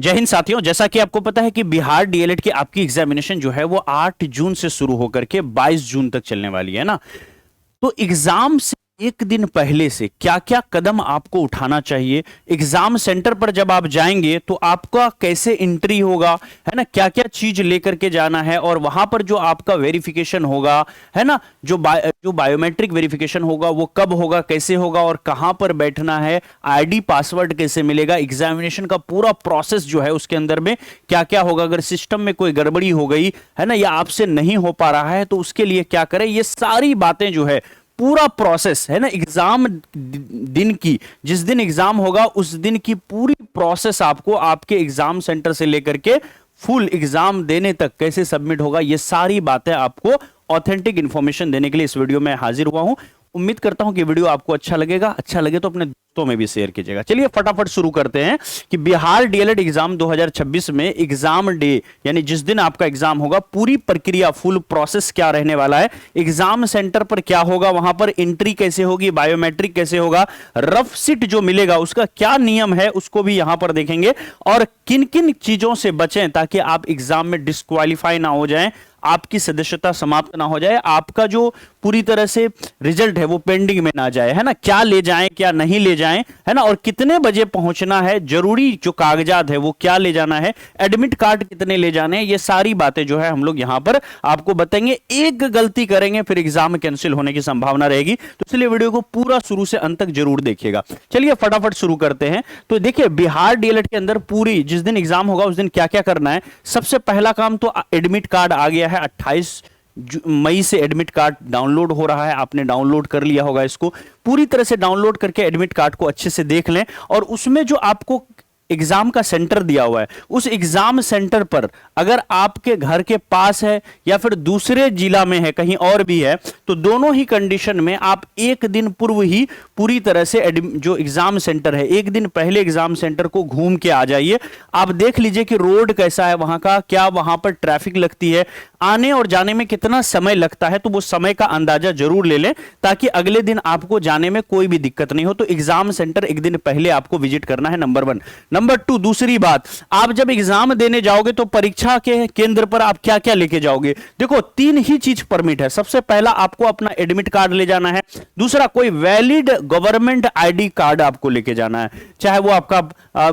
जय हिंद साथियों, जैसा कि आपको पता है कि बिहार डीएलएड की आपकी एग्जामिनेशन जो है वो 8 जून से शुरू होकर के 22 जून तक चलने वाली है ना। तो एग्जाम से एक दिन पहले से क्या क्या कदम आपको उठाना चाहिए, एग्जाम सेंटर पर जब आप जाएंगे तो आपका कैसे एंट्री होगा, है ना, क्या क्या चीज लेकर के जाना है, और वहां पर जो आपका वेरिफिकेशन होगा, है ना, जो बायोमेट्रिक वेरिफिकेशन होगा वो कब होगा, कैसे होगा, और कहां पर बैठना है, आईडी पासवर्ड कैसे मिलेगा, एग्जामिनेशन का पूरा प्रोसेस जो है उसके अंदर में क्या क्या होगा, अगर सिस्टम में कोई गड़बड़ी हो गई है ना, या आपसे नहीं हो पा रहा है तो उसके लिए क्या करें, ये सारी बातें जो है पूरा प्रोसेस है ना, एग्जाम दिन की, जिस दिन एग्जाम होगा उस दिन की पूरी प्रोसेस आपको आपके एग्जाम सेंटर से लेकर के फुल एग्जाम देने तक कैसे सबमिट होगा, ये सारी बातें आपको ऑथेंटिक इंफॉर्मेशन देने के लिए इस वीडियो में हाजिर हुआ हूं। उम्मीद करता हूं कि वीडियो आपको अच्छा लगेगा, अच्छा लगे तो अपने दोस्तों में भी शेयर कीजिएगा। चलिए फटाफट शुरू करते हैं कि बिहार डीएलएड एग्जाम 2026 में एग्जाम डे यानी जिस दिन आपका एग्जाम होगा, पूरी प्रक्रिया फुल प्रोसेस क्या रहने वाला है, एग्जाम सेंटर पर क्या होगा, वहां पर एंट्री कैसे होगी, बायोमेट्रिक कैसे होगा, रफ सीट जो मिलेगा उसका क्या नियम है उसको भी यहां पर देखेंगे, और किन किन चीजों से बचें ताकि आप एग्जाम में डिस्क्वालीफाई ना हो जाएं, आपकी सदस्यता समाप्त ना हो जाए, आपका जो पूरी तरह से रिजल्ट है वो पेंडिंग में ना जाए, है ना, क्या ले जाएं क्या नहीं ले जाएं, है ना, और कितने बजे पहुंचना है, जरूरी जो कागजात है वो क्या ले जाना है, एडमिट कार्ड कितने ले जाने हैं, ये सारी बातें जो है हम लोग यहां पर आपको बताएंगे। एक गलती करेंगे फिर एग्जाम कैंसिल होने की संभावना रहेगी, तो इसलिए वीडियो को पूरा शुरू से अंत तक जरूर देखिएगा। चलिए फटाफट शुरू करते हैं। तो देखिए बिहार डीएलएड के अंदर पूरी जिस दिन एग्जाम होगा उस दिन क्या क्या करना है। सबसे पहला काम तो एडमिट कार्ड आ गया है, 28 मई से एडमिट कार्ड डाउनलोड हो रहा है, आपने डाउनलोड कर लिया होगा, इसको पूरी तरह से डाउनलोड करके एडमिट कार्ड को अच्छे से देख लें, और उसमें जो आपको एग्जाम का सेंटर दिया हुआ है उस एग्जाम सेंटर पर अगर आपके घर के पास है या फिर दूसरे जिला में है, कहीं और भी है, तो दोनों ही कंडीशन में आप एक दिन पूर्व ही पूरी तरह से जो एग्जाम सेंटर है एक दिन पहले एग्जाम सेंटर को घूम के आ जाइए। आप देख लीजिए कि रोड कैसा है वहां का, क्या वहां पर ट्रैफिक लगती है, आने और जाने में कितना समय लगता है, तो वो समय का अंदाजा जरूर ले लें ताकि अगले दिन आपको जाने में कोई भी दिक्कत नहीं हो। तो एग्जाम सेंटर एक दिन पहले आपको विजिट करना है, नंबर 1। नंबर 2, दूसरी बात, आप जब एग्जाम देने जाओगे तो परीक्षा के केंद्र पर आप क्या क्या लेके जाओगे। देखो 3 ही चीज परमिट है। सबसे पहला आपको अपना एडमिट कार्ड ले जाना है, दूसरा कोई वैलिड गवर्नमेंट आईडी कार्ड आपको लेके जाना है, चाहे वो आपका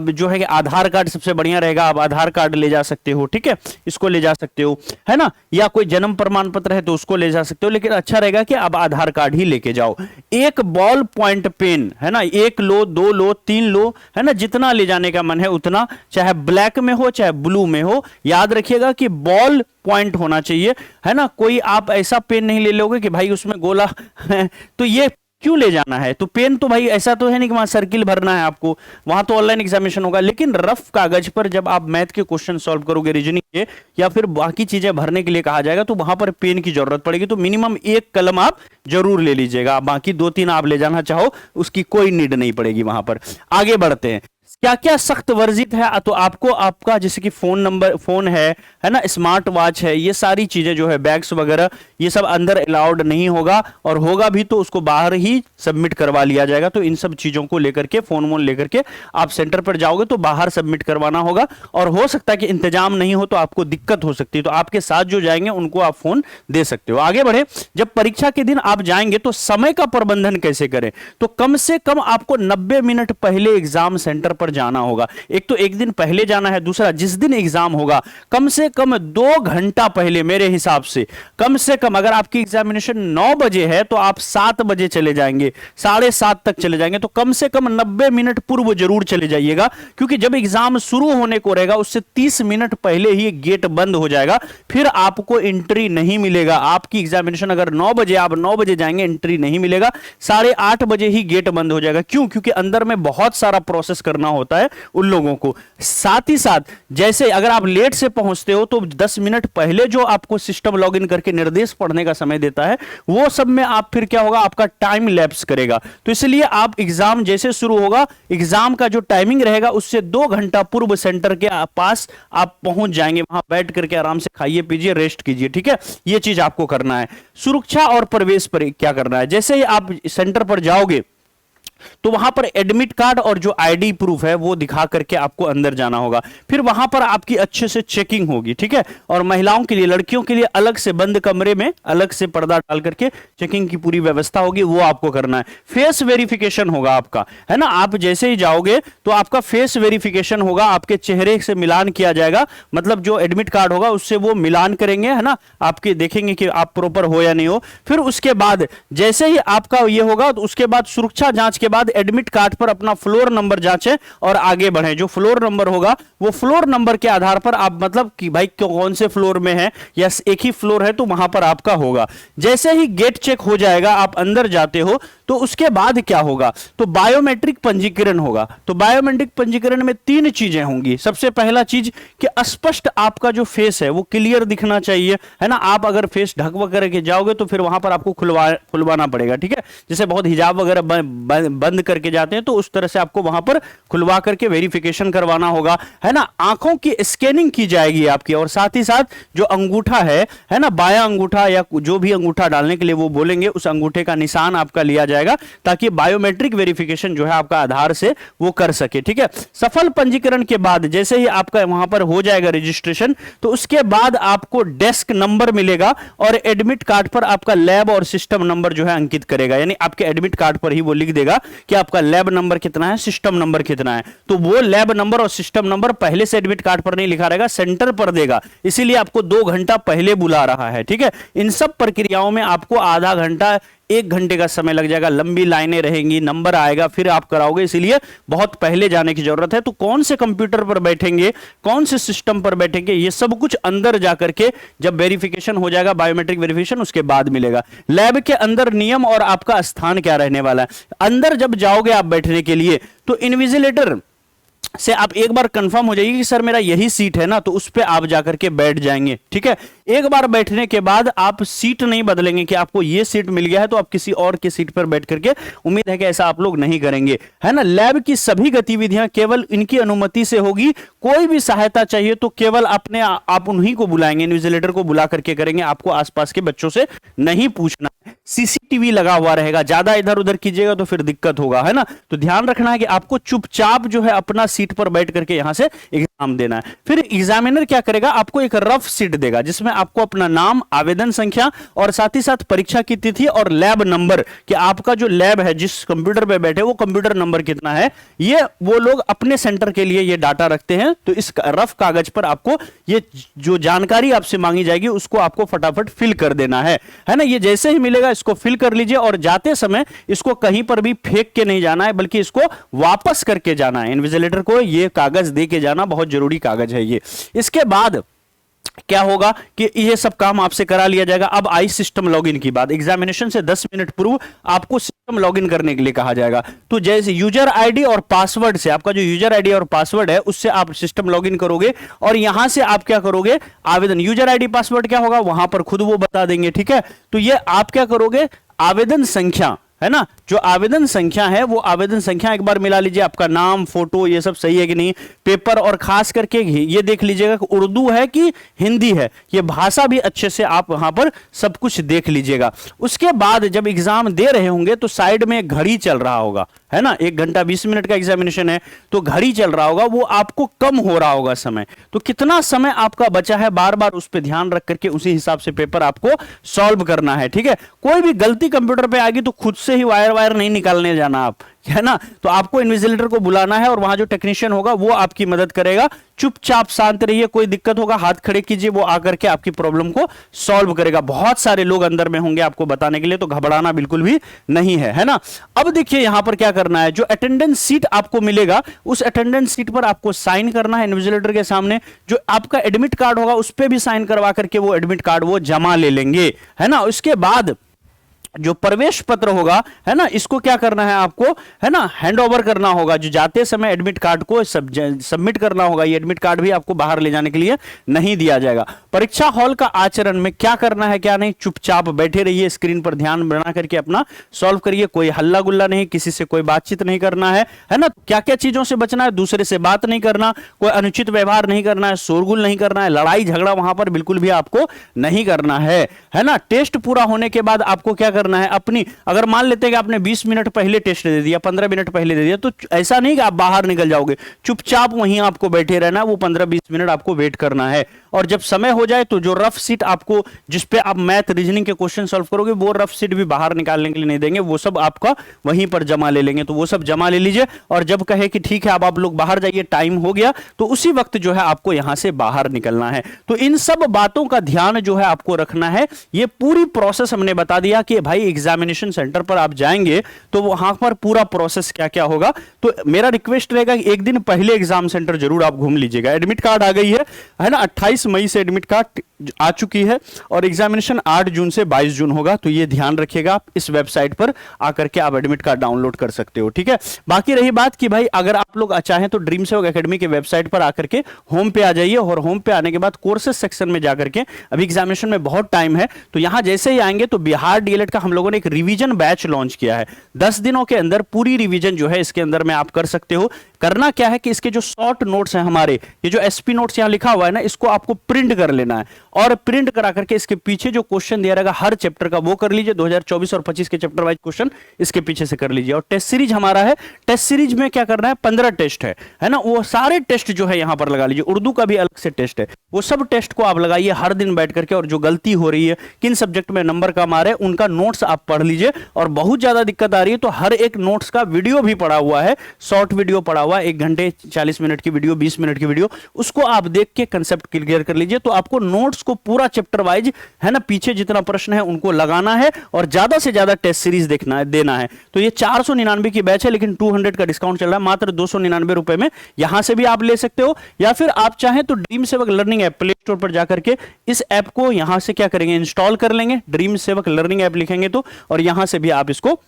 जो है आधार कार्ड सबसे बढ़िया रहेगा, आप आधार कार्ड ले जा सकते हो, ठीक है, इसको ले जा सकते हो, है ना, या कोई जन्म प्रमाण पत्र है तो उसको ले जा सकते हो, लेकिन अच्छा रहेगा कि आप आधार कार्ड ही लेके जाओ। एक बॉल पॉइंट पेन, है ना, 1 लो, 2 लो, 3 लो, है ना, जितना ले जाने का मन है उतना, चाहे ब्लैक में हो चाहे ब्लू में हो, याद रखिएगा कि बॉल पॉइंट होना चाहिए, है ना, कोई आप ऐसा पेन नहीं ले लोगे कि भाई उसमें गोला है तो ये क्यों ले जाना है। तो पेन तो भाई ऐसा तो है नहीं कि वहां सर्किल भरना है आपको, वहां तो ऑनलाइन एग्जामिनेशन होगा, लेकिन रफ कागज पर जब आप मैथ के क्वेश्चन सॉल्व करोगे, रीजनिंग के या फिर बाकी चीजें भरने के लिए कहा जाएगा, तो वहां पर पेन की जरूरत पड़ेगी। तो मिनिमम 1 कलम आप जरूर ले लीजिएगा, बाकी 2-3 आप ले जाना चाहो उसकी कोई नीड नहीं पड़ेगी वहां पर। आगे बढ़ते हैं, क्या क्या सख्त वर्जित है। तो आपको आपका जैसे कि फोन है ना, स्मार्ट वॉच है, ये सारी चीजें जो है, बैग्स वगैरह, ये सब अंदर अलाउड नहीं होगा, और होगा भी तो उसको बाहर ही सबमिट करवा लिया जाएगा। तो इन सब चीजों को लेकर के, फोन लेकर के आप सेंटर पर जाओगे तो बाहर सबमिट करवाना होगा, और हो सकता है कि इंतजाम नहीं हो तो आपको दिक्कत हो सकती है, तो आपके साथ जो जाएंगे उनको आप फोन दे सकते हो। आगे बढ़े, जब परीक्षा के दिन आप जाएंगे तो समय का प्रबंधन कैसे करें। तो कम से कम आपको 90 मिनट पहले एग्जाम सेंटर पर जाना होगा। एक तो एक दिन पहले जाना है, दूसरा जिस दिन एग्जाम होगा कम से कम 2 घंटा पहले, मेरे हिसाब से कम अगर आपकी एग्जामिनेशन 9 बजे है तो आप 7 बजे चले जाएंगे, 7:30 तक चले जाएंगे, तो कम से कम 90 मिनट पूर्व जरूर चले जाइएगा, क्योंकि जब एग्जाम शुरू होने को रहेगा उससे 30 मिनट पहले ही गेट बंद हो जाएगा, फिर आपको एंट्री नहीं मिलेगा। आपकी एग्जामिनेशन अगर 9 बजे, आप 9 बजे जाएंगे, एंट्री नहीं मिलेगा, 8:30 बजे ही गेट बंद हो जाएगा। क्यों? क्योंकि अंदर में बहुत सारा प्रोसेस करना होता है उन लोगों को। साथ ही साथ जैसे अगर आप लेट से पहुंचते हो तो 10 मिनट पहले जो आपको सिस्टम लॉगिन करके निर्देश पढ़ने का समय देता है, वो सब में आप फिर क्या होगा, आपका टाइम लैप्स करेगा। तो इसलिए आप एग्जाम जैसे शुरू होगा, एग्जाम का जो टाइमिंग रहेगा उससे 2 घंटा पूर्व सेंटर के पास आप पहुंच जाएंगे, वहां बैठ करके आराम से खाइए पीजिए, रेस्ट कीजिए, ठीक है, ये चीज आपको करना है। सुरक्षा और प्रवेश पर क्या करना है, जैसे ही आप सेंटर पर जाओगे तो वहां पर एडमिट कार्ड और जो आईडी प्रूफ है वो दिखा करके आपको अंदर जाना होगा। फिर वहां पर आपकी अच्छे से चेकिंग होगी, ठीक है। और महिलाओं के लिए, लड़कियों के लिए अलग से बंद कमरे में अलग से पर्दा डाल करके चेकिंग की पूरी व्यवस्था होगी, वो आपको करना है। फेस वेरिफिकेशन होगा आपका, है ना। आप जैसे ही जाओगे तो आपका फेस वेरिफिकेशन होगा, आपके चेहरे से मिलान किया जाएगा, मतलब जो एडमिट कार्ड होगा उससे वो मिलान करेंगे, है ना। आपके देखेंगे कि आप प्रॉपर हो या नहीं हो। फिर उसके बाद जैसे ही आपका ये होगा तो उसके बाद सुरक्षा जांच के बाद एडमिट कार्ड पर अपना फ्लोर नंबर जांचें और आगे बढ़ें। जो फ्लोर नंबर होगा वो फ्लोर नंबर के आधार पर आप, मतलब कि भाई कौन से फ्लोर में है या एक ही फ्लोर है तो वहां पर आपका होगा। जैसे ही गेट चेक हो जाएगा, आप अंदर जाते हो, तो उसके बाद क्या होगा, तो बायोमेट्रिक पंजीकरण होगा। तो बायोमेट्रिक पंजीकरण में 3 चीजें होंगी। सबसे पहला चीज कि स्पष्ट आपका जो फेस है वो क्लियर दिखना चाहिए, है ना। आप अगर फेस ढकवा करके जाओगे तो फिर वहां पर आपको खुलवाना पड़ेगा, ठीक है। जैसे बहुत हिजाब वगैरह बंद करके जाते हैं तो उस तरह से आपको वहां पर खुलवा करके वेरिफिकेशन करवाना होगा, है ना। आंखों की स्कैनिंग की जाएगी आपकी, और साथ ही साथ जो अंगूठा है ना, बायां अंगूठा या जो भी अंगूठा डालने के लिए वो बोलेंगे, उस अंगूठे का निशान आपका लिया जाएगा ताकि बायोमेट्रिक वेरिफिकेशन जो है आपका आधार से वो कर सके, ठीक है। सफल पंजीकरण के बाद जैसे ही आपका वहां पर हो जाएगा रजिस्ट्रेशन, तो उसके बाद आपको डेस्क नंबर मिलेगा और एडमिट कार्ड पर आपका लैब और सिस्टम नंबर जो है अंकित करेगा। यानी आपके एडमिट कार्ड पर ही वो लिख देगा कि आपका लैब नंबर कितना है, सिस्टम नंबर कितना है। तो वो लैब नंबर और सिस्टम नंबर पहले से एडमिट कार्ड पर नहीं लिखा रहेगा, सेंटर पर देगा, इसीलिए आपको 2 घंटा पहले बुला रहा है, ठीक है। इन सब प्रक्रियाओं में आपको आधा घंटा 1 घंटे का समय लग जाएगा, लंबी लाइनें रहेंगी, नंबर आएगा, फिर आप कराओगे, इसीलिए बहुत पहले जाने की जरूरत है। तो कौन से कंप्यूटर पर बैठेंगे, कौन से सिस्टम पर बैठेंगे, ये सब कुछ अंदर जाकर के जब वेरिफिकेशन हो जाएगा, बायोमेट्रिक वेरिफिकेशन, उसके बाद मिलेगा। लैब के अंदर नियम और आपका स्थान क्या रहने वाला है। अंदर जब जाओगे आप बैठने के लिए तो इन्विजिलेटर से आप एक बार कंफर्म हो जाइए कि सर मेरा यही सीट है ना, तो उस पे आप जाकर के बैठ जाएंगे, ठीक है। एक बार बैठने के बाद आप सीट नहीं बदलेंगे कि आपको ये सीट मिल गया है तो आप किसी और की सीट पर बैठ करके, उम्मीद है कि ऐसा आप लोग नहीं करेंगे, है ना। लैब की सभी गतिविधियां केवल इनकी अनुमति से होगी। कोई भी सहायता चाहिए तो केवल अपने आप उन्हीं को बुलाएंगे, इन्विजिलेटर को बुला करके करेंगे, आपको आसपास के बच्चों से नहीं पूछना। सीसीटीवी लगा हुआ रहेगा, ज्यादा इधर उधर कीजिएगा तो फिर दिक्कत होगा, है ना। तो ध्यान रखना है कि आपको चुपचाप जो है अपना सीट पर बैठ करके यहां से एग्जाम देना है। फिर एग्जामिनर क्या करेगा, आपको एक रफ सीट देगा जिसमें आपको अपना नाम, आवेदन संख्या और साथ ही साथ परीक्षा की तिथि और लैब नंबर, कि आपका जो लैब है, जिस कंप्यूटर पे बैठे वो कंप्यूटर नंबर कितना है, ये वो लोग अपने सेंटर के लिए ये डाटा रखते हैं। तो इस रफ कागज पर आपको ये जो जानकारी आपसे मांगी जाएगी उसको आपको फटाफट फिल कर देना है ना। ये जैसे ही मिलेगा इसको फिल कर लीजिए, और जाते समय इसको कहीं पर भी फेंक के नहीं जाना है, बल्कि इसको वापस करके जाना है। इन्विजिलेटर को ये कागज दे के जाना, बहुत जरूरी कागज है ये। इसके बाद क्या होगा कि ये सब काम आपसे करा लिया जाएगा। अब आई सिस्टम लॉगिन की बात। एग्जामिनेशन से 10 मिनट पूर्व आपको सिस्टम लॉगिन करने के लिए कहा जाएगा। तो जैसे यूजर आईडी और पासवर्ड से, आपका जो यूजर आईडी और पासवर्ड है उससे आप सिस्टम लॉगिन करोगे, और यहां से आप क्या करोगे, आवेदन, यूजर आईडी पासवर्ड क्या होगा वहां पर खुद वो बता देंगे, ठीक है। तो ये आप क्या करोगे, आवेदन संख्या, है ना, जो आवेदन संख्या है वो आवेदन संख्या एक बार मिला लीजिए, आपका नाम, फोटो, ये सब सही है कि नहीं, पेपर, और खास करके ये देख लीजिएगा कि उर्दू है कि हिंदी है, ये भाषा भी अच्छे से आप वहां पर सब कुछ देख लीजिएगा। उसके बाद जब एग्जाम दे रहे होंगे तो साइड में एक घड़ी चल रहा होगा, है ना। 1 घंटा 20 मिनट का एग्जामिनेशन है तो घड़ी चल रहा होगा, वो आपको कम हो रहा होगा समय। तो कितना समय आपका बचा है, बार बार उस पर ध्यान रख करके उसी हिसाब से पेपर आपको सॉल्व करना है, ठीक है। कोई भी गलती कंप्यूटर पे आ गई तो खुद से ही वायर नहीं निकालने जाना आप, है ना। तो आपको इन्विजिलेटर को बुलाना है और वहां जो टेक्नीशियन होगा वो आपकी मदद करेगा। चुपचाप शांत रहिए, कोई दिक्कत होगा हाथ खड़े कीजिए, वो आकर के आपकी प्रॉब्लम को सॉल्व करेगा। बहुत सारे लोग अंदर में होंगे आपको बताने के लिए, तो घबराना बिल्कुल भी नहीं है ना। अब देखिए यहां पर क्या करना है, जो अटेंडेंस सीट आपको मिलेगा उस अटेंडेंस सीट पर आपको साइन करना है इन्विजिलेटर के सामने। जो आपका एडमिट कार्ड होगा उस पर भी साइन करवा करके वो एडमिट कार्ड वो जमा ले लेंगे, है ना। उसके बाद जो प्रवेश पत्र होगा, है ना, इसको क्या करना है आपको, है ना, हैंड ओवर करना होगा। जो जाते समय एडमिट कार्ड को सबमिट करना होगा, ये एडमिट कार्ड भी आपको बाहर ले जाने के लिए नहीं दिया जाएगा। परीक्षा हॉल का आचरण में क्या करना है क्या नहीं, चुपचाप बैठे रहिए, स्क्रीन पर ध्यान बना करके अपना सॉल्व करिए, कोई हल्ला गुल्ला नहीं, किसी से कोई बातचीत नहीं करना है ना। क्या क्या चीजों से बचना है, दूसरे से बात नहीं करना, कोई अनुचित व्यवहार नहीं करना है, शोरगुल नहीं करना है, लड़ाई झगड़ा वहां पर बिल्कुल भी आपको नहीं करना है ना। टेस्ट पूरा होने के बाद आपको क्या करना करना है अपनी। अगर मान लेते हैं कि आपने 20 मिनट पहले टेस्ट दे दिया, 15 मिनट पहले दे दिया, तो ऐसा नहीं कि आप बाहर निकल जाओगे, चुपचाप वहीं आपको बैठे रहना, वो 15-20 मिनट आपको वेट करना है। और जब समय हो जाए तो जो रफ सीट आपको, जिसपे आप मैथ रीजनिंग के क्वेश्चन सॉल्व करोगे, वो रफ सीट भी बाहर निकालने के लिए नहीं देंगे, वो सब आपका वहीं पर जमा ले लेंगे। तो वो सब जमा ले लीजिए, और जब कहे कि ठीक है अब आप लोग बाहर जाइए, टाइम हो गया, तो उसी वक्त जो है आपको यहां से बाहर निकलना है। तो इन सब बातों का ध्यान जो है आपको रखना है। ये पूरी प्रोसेस हमने बता दिया कि भाई एग्जामिनेशन सेंटर पर आप जाएंगे तो वहां पर पूरा प्रोसेस क्या क्या होगा। तो मेरा रिक्वेस्ट रहेगा कि एक दिन पहले एग्जाम सेंटर जरूर आप घूम लीजिएगा। एडमिट कार्ड आ गई है ना, 28 मई से एडमिट कार्ड आ चुकी है, और एग्जामिनेशन 8 जून से 22 जून होगा। तो ये ध्यान रखिएगा, आप इस वेबसाइट पर आकर के आप एडमिट कार्ड डाउनलोड कर सकते हो, ठीक है। बाकी रही बात कि भाई अगर आप लोग चाहें तो ड्रीम सेवक एकेडमी के वेबसाइट पर आकर के होम पे आ जाइए, और होम पे आने के बाद कोर्सेज सेक्शन में जाकर के, अभी एग्जामिनेशन में बहुत टाइम है, तो यहां जैसे ही आएंगे तो बिहार डीएलएड का हम लोगों ने एक रिवीजन बैच लॉन्च किया है। 10 दिनों के अंदर पूरी रिवीजन जो है इसके अंदर में आप कर सकते हो। करना क्या है कि इसके जो शॉर्ट नोट्स हैं हमारे, ये जो एसपी नोट्स यहां लिखा हुआ है ना, इसको आपको प्रिंट कर लेना है, और प्रिंट करा करके इसके पीछे जो क्वेश्चन दिया रहेगा हर चैप्टर का वो कर लीजिए। 2024 और 25 के चैप्टर वाइज क्वेश्चन इसके पीछे से कर लीजिए। और टेस्ट सीरीज हमारा है, टेस्ट सीरीज में क्या करना है, 15 टेस्ट है ना, वो सारे टेस्ट जो है यहां पर लगा लीजिए। उर्दू का भी अलग से टेस्ट है, वो सब टेस्ट को आप लगाइए हर दिन बैठ करके, और जो गलती हो रही है, किन सब्जेक्ट में नंबर कम आ रहे हैं, उनका नोट्स आप पढ़ लीजिए। और बहुत ज्यादा दिक्कत आ रही है तो हर एक नोट्स का वीडियो भी पड़ा हुआ है, शॉर्ट वीडियो पड़ा हुआ है, 1 घंटे 40 मिनट की वीडियो, 20 मिनट की वीडियो, उसको आप देख के कंसेप्ट क्लियर कर लीजिए। तो आपको नोट्स को पूरा चैप्टर वाइज है ना, पीछे जितना प्रश्न है उनको लगाना है, और ज्यादा से ज्यादा टेस्ट सीरीज देखना है, देना है। तो ये 499 की बैच है, लेकिन 200 का डिस्काउंट चल रहा है, मात्र 299 रुपए में यहां से भी आप ले सकते हो। या फिर आप चाहें तो ड्रीम सेवक लर्निंग ऐप प्ले स्टोर पर जाकर के इस ऐप को यहां से क्या करेंगे, इंस्टॉल कर लेंगे, ड्रीम सेवक लर्निंग ऐप लिखेंगे तो, और यहां से भी आप इसको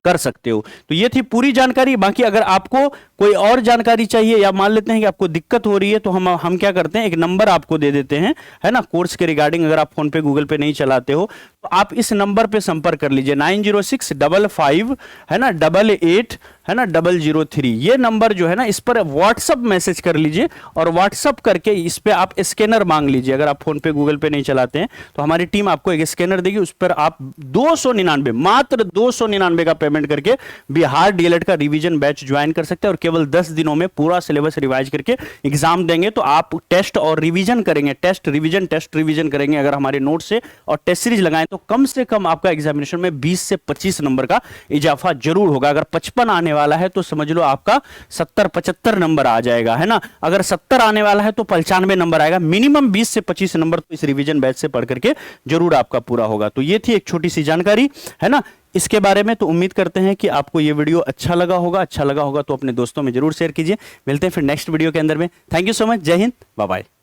कर सकते हो। तो ये थी पूरी जानकारी। बाकी अगर आपको कोई और जानकारी चाहिए, या मान लेते हैं कि आपको दिक्कत हो रही है, तो हम क्या करते हैं, एक नंबर आपको दे देते हैं, है ना, कोर्स के रिगार्डिंग। अगर आप फोन पे गूगल पे नहीं चलाते हो तो आप इस नंबर पे संपर्क कर लीजिए, 906555 है ना 88 है ना 003। ये नंबर जो है ना, इस पर व्हाट्सअप मैसेज कर लीजिए, और व्हाट्सअप करके इस पे आप स्कैनर मांग लीजिए। अगर आप फोन पे गूगल पे नहीं चलाते हैं तो हमारी टीम आपको एक स्कैनर देगी, उस पर आप 299, मात्र 299 का पेमेंट करके बिहार डीएलएड का रिवीजन बैच ज्वाइन कर सकते हैं, और केवल 10 दिनों में पूरा सिलेबस रिवाइज करके एग्जाम देंगे। तो आप टेस्ट और रिवीजन करेंगे, टेस्ट रिवीजन करेंगे अगर हमारे नोट से, और टेस्ट सीरीज लगाएं तो कम से कम आपका एग्जामिनेशन में 20 से 25 नंबर का इजाफा जरूर होगा। अगर 55 आने वाला है तो समझ लो आपका 70-75 नंबर आ जाएगा, है ना। अगर 70 आने वाला है तो 95 नंबर आएगा। मिनिमम 20 से 25 नंबर तो इस रिवीजन बैच से पढ़ करके जरूर आपका पूरा होगा। तो ये थी एक छोटी सी जानकारी, है ना, इसके बारे में। तो उम्मीद करते हैं कि आपको ये वीडियो अच्छा लगा होगा तो अपने दोस्तों में जरूर शेयर कीजिए। मिलते हैं फिर नेक्स्ट वीडियो के अंदर में। थैंक यू सो मच, जय हिंद, बाय बाय।